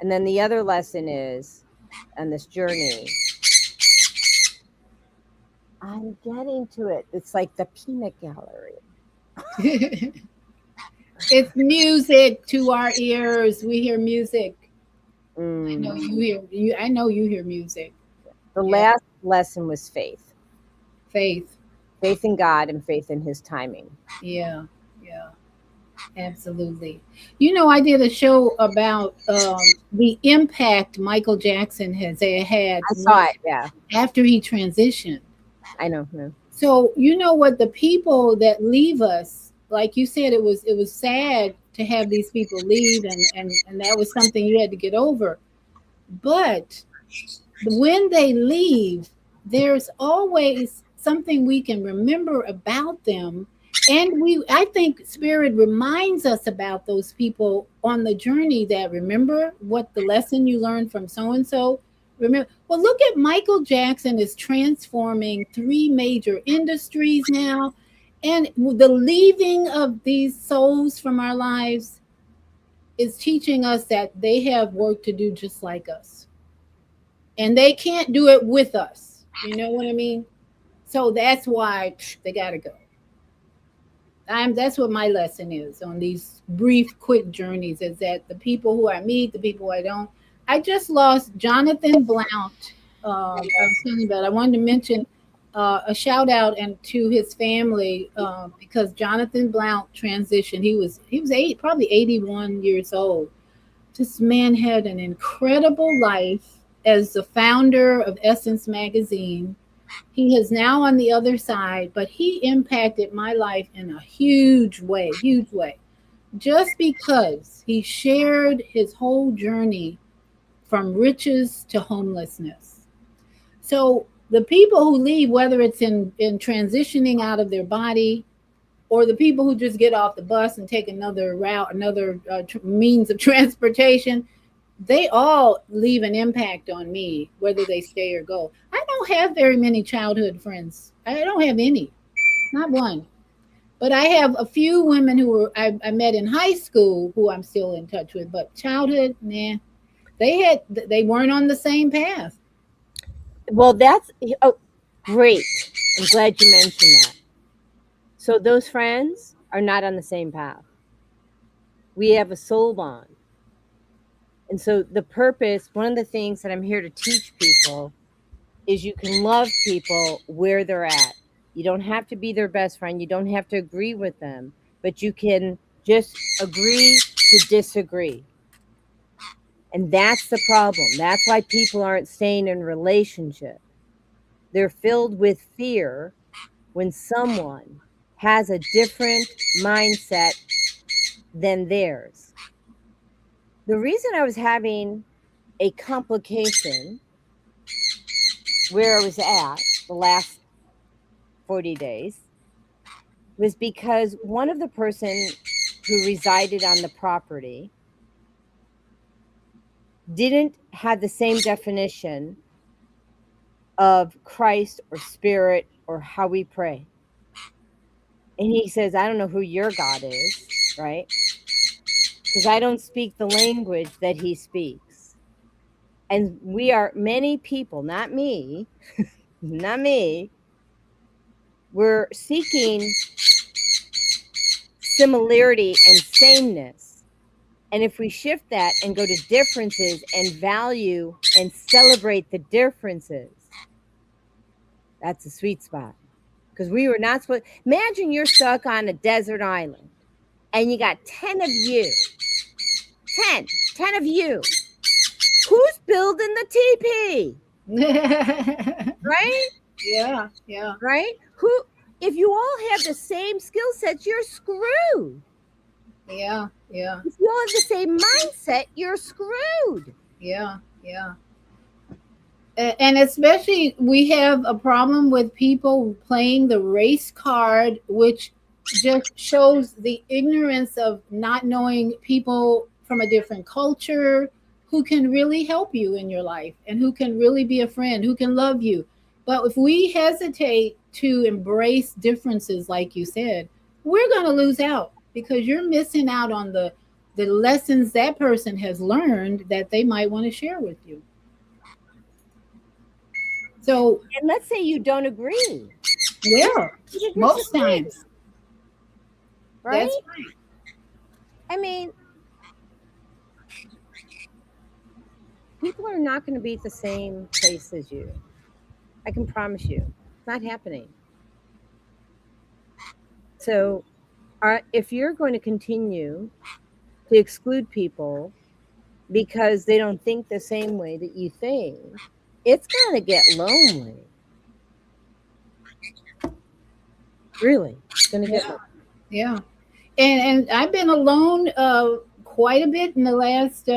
And then the other lesson is, on this journey, I'm getting to it. It's like the peanut gallery. It's music to our ears. We hear music. Mm. I know you hear music. The last lesson was faith. Faith in God and faith in His timing. Yeah, absolutely. I did a show about the impact Michael Jackson had I saw it, yeah. after he transitioned. I know. No. So what, the people that leave us, like you said, it was sad to have these people leave, and that was something you had to get over. But when they leave, there's always something we can remember about them. And I think Spirit reminds us about those people on the journey, that remember what the lesson you learned from so-and-so. Remember, well, look at Michael Jackson is transforming 3 major industries now. And the leaving of these souls from our lives is teaching us that they have work to do just like us. And they can't do it with us. You know what I mean? So that's why they got to go. That's what my lesson is on these brief, quick journeys, is that the people who I meet, the people I don't. I just lost Jonathan Blount. I was telling about. I wanted to mention a shout out to his family because Jonathan Blount transitioned. He was probably 81 years old. This man had an incredible life. as the founder of Essence Magazine. He is now on the other side, but he impacted my life in a huge way, huge way. Just because he shared his whole journey from riches to homelessness. So the people who leave, whether it's in transitioning out of their body, or the people who just get off the bus and take another route, another means of transportation, they all leave an impact on me, whether they stay or go. I don't have very many childhood friends. I don't have any, not one. But I have a few women I met in high school who I'm still in touch with. But childhood, nah, they weren't on the same path. Well, that's great. I'm glad you mentioned that. So those friends are not on the same path. We have a soul bond. And so the purpose, one of the things that I'm here to teach people is you can love people where they're at. You don't have to be their best friend. You don't have to agree with them, but you can just agree to disagree. And that's the problem. That's why people aren't staying in relationship. They're filled with fear when someone has a different mindset than theirs. The reason I was having a complication where I was at the last 40 days was because one of the person who resided on the property didn't have the same definition of Christ or spirit or how we pray. And he says, I don't know who your God is, right? Because I don't speak the language that he speaks. And we are many people, not me, not me. We're seeking similarity and sameness. And if we shift that and go to differences and value and celebrate the differences, that's a sweet spot. Because we were not supposed. Imagine you're stuck on a desert island and you got 10 of you. 10 of you. Who's building the teepee? Right? Yeah, yeah. Right? If you all have the same skill sets, you're screwed. Yeah, yeah. If you all have the same mindset, you're screwed. Yeah, yeah. And especially, we have a problem with people playing the race card, which just shows the ignorance of not knowing people from a different culture who can really help you in your life and who can really be a friend, who can love you. But if we hesitate to embrace differences, like you said, we're going to lose out, because you're missing out on the lessons that person has learned that they might want to share with you. So, and let's say you don't agree. Yeah, most times. Right? That's right. I mean, people are not going to be at the same place as you. I can promise you. It's not happening. So, if you're going to continue to exclude people because they don't think the same way that you think, it's going to get lonely. Really, it's going to get lonely. Yeah. And I've been alone quite a bit in the last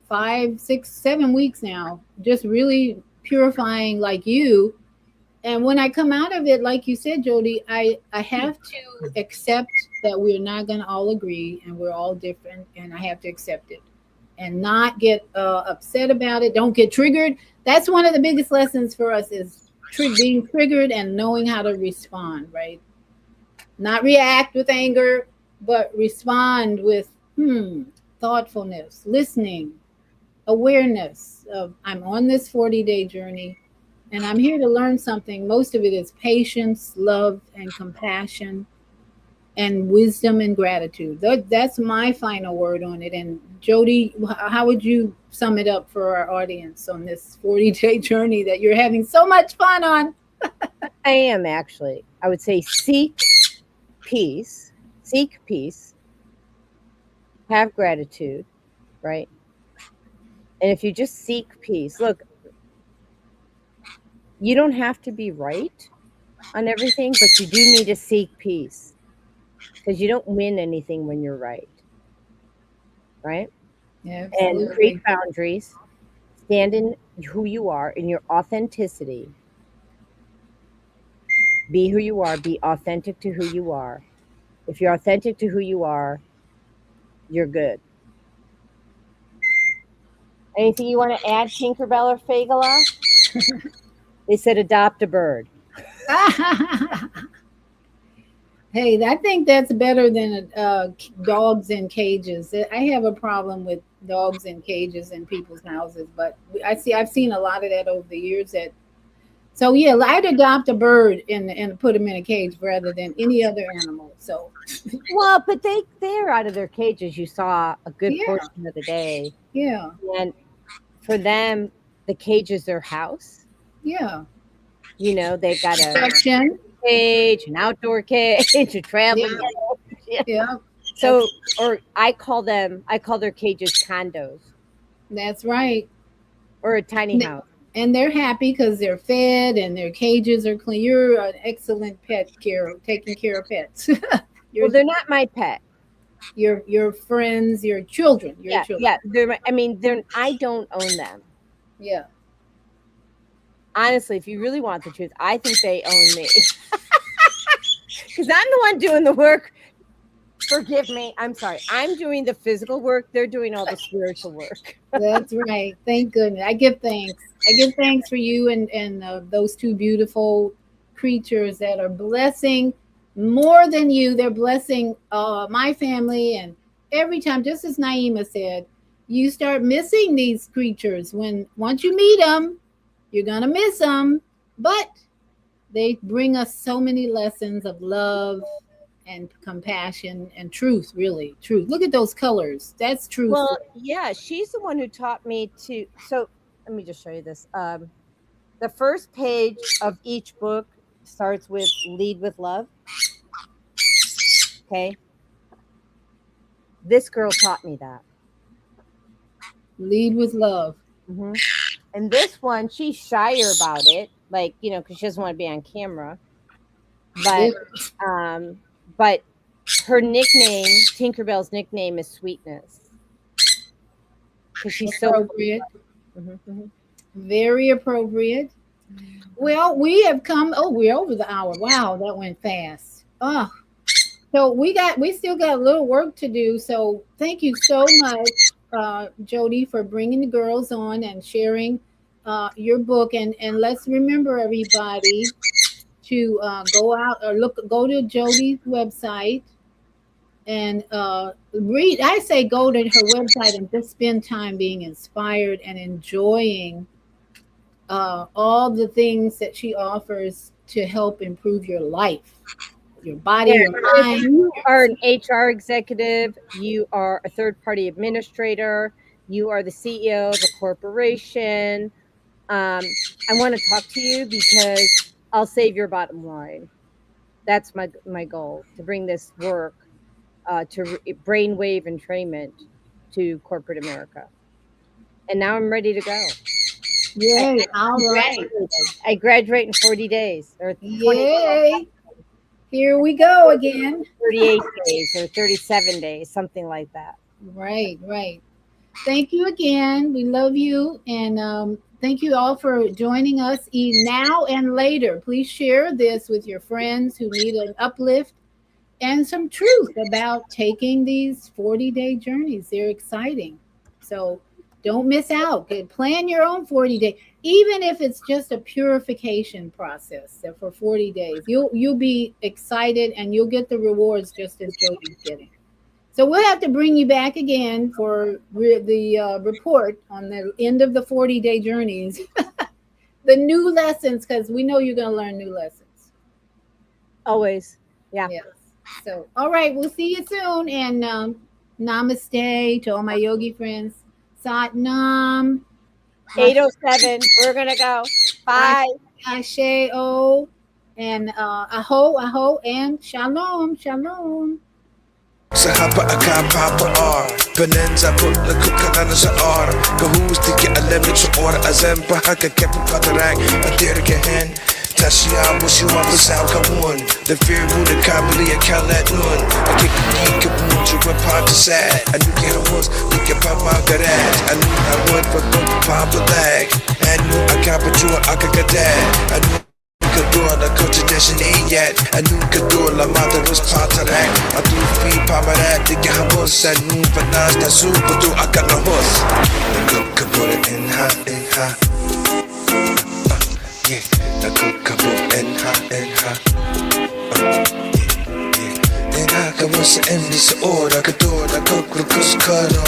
5, 6, 7 weeks now, just really purifying like you. And when I come out of it, like you said, Jodi, I have to accept that we're not going to all agree and we're all different, and I have to accept it and not get upset about it. Don't get triggered. That's one of the biggest lessons for us, is being triggered and knowing how to respond, right? Not react with anger, but respond with thoughtfulness, listening, awareness of, I'm on this 40-day journey and I'm here to learn something. Most of it is patience, love, and compassion, and wisdom and gratitude. That's my final word on it. And Jodi, how would you sum it up for our audience on this 40-day journey that you're having so much fun on? I am, actually. I would say seek peace, have gratitude, right? And if you just seek peace, look, you don't have to be right on everything, but you do need to seek peace because you don't win anything when you're right. Right? And create Absolutely. boundaries, stand in who you are, in your authenticity. Be who you are, be authentic to who you are. If you're authentic to who you are, you're good. Anything you want to add, Tinkerbell or Fagala? They said adopt a bird. Hey, I think that's better than dogs in cages. I have a problem with dogs in cages in people's houses, but I've seen a lot of that over the years. So yeah, I'd adopt a bird and put him in a cage rather than any other animal. So Well, but they're out of their cages. You saw a good yeah, portion of the day, yeah, and for them, the cage is their house. yeah. You know, they've got a Protection. cage, an outdoor cage, a traveling Yeah, cage. yeah. So, or I call their cages condos That's right. or a tiny And house. and they're happy because they're fed and their cages are clean. You're an excellent taking care of pets. your Well, they're not my pet. your friends, your children, Yeah, children. yeah. I don't own them. Yeah. Honestly, if you really want the truth, I think they own me. Because I'm the one doing the work. Forgive me. I'm sorry. I'm doing the physical work. They're doing all the spiritual work. That's right. Thank goodness. I give thanks. I give thanks for you and those two beautiful creatures that are blessing more than you. They're blessing my family. And every time, just as Naima said, you start missing these creatures. When once you meet them, you're gonna miss them. But they bring us so many lessons of love and compassion and truth. Really, truth. Look at those colors. That's truth. Well, yeah, she's the one who taught me to. So let me just show you this. The first page of each book starts with lead with love. Okay. This girl taught me that. Lead with love. Mm-hmm. And this one, she's shyer about it, like, because she doesn't want to be on camera. But her nickname, Tinkerbell's nickname, is Sweetness. Because she's Appropriate. so. Mm-hmm. Very appropriate. Well, we have come. Oh, we're over the hour. Wow, that went fast. Oh, so we still got a little work to do. So thank you so much, Jodi, for bringing the girls on and sharing your book. And let's remember everybody to go out or go to Jodi's website and read. I say go to her website and just spend time being inspired and enjoying all the things that she offers to help improve your life, your body, your mind. You are an HR executive. You are a third-party administrator. You are the CEO of a corporation. I want to talk to you because I'll save your bottom line. That's my goal, to bring this work to brainwave entrainment to corporate America. And now I'm ready to go. Yay! All right. I graduate in 40 days or 20 Yay! Here we go again. 38 days or 37 days, something like that. Right, right. Thank you again. We love you. And thank you all for joining us now and later. Please share this with your friends who need an uplift and some truth about taking these 40-day journeys. They're exciting. So don't miss out. Plan your own 40-day, even if it's just a purification process for 40 days. You'll be excited and you'll get the rewards just as Jodi's getting. So we'll have to bring you back again for the report on the end of the 40-day journeys, the new lessons, because we know you're going to learn new lessons. Always. Yeah. Yes. So, all right, we'll see you soon. And namaste to all my yogi friends. Sat Nam. 8:07. We're going to go. Bye. Ashe O. And aho, aho, and shalom, shalom. Sa hapa akan papa R Penenza put na kukanana sa R Kahus di ka alam sa ora Azem bahaka kepu patarak Atir ka hen Tashiya mushi wa pasaw ka won The fear mo na kabili akan let nun Akikiki ka bunju wa pata sad Anu kira was di ka pamagarat Anu na won pa papalag Anu akapachua akakadat Anu Kadua na kontradisyon iyat Anu kadua la mata was patarak Atu fi pamarat di ka hamos Anu panas na suko tu akat na hos Nagkukabura inha Yeah, nagkukabura inha Inha ka mo sa emni sa ora Kadua nagkukukus ka no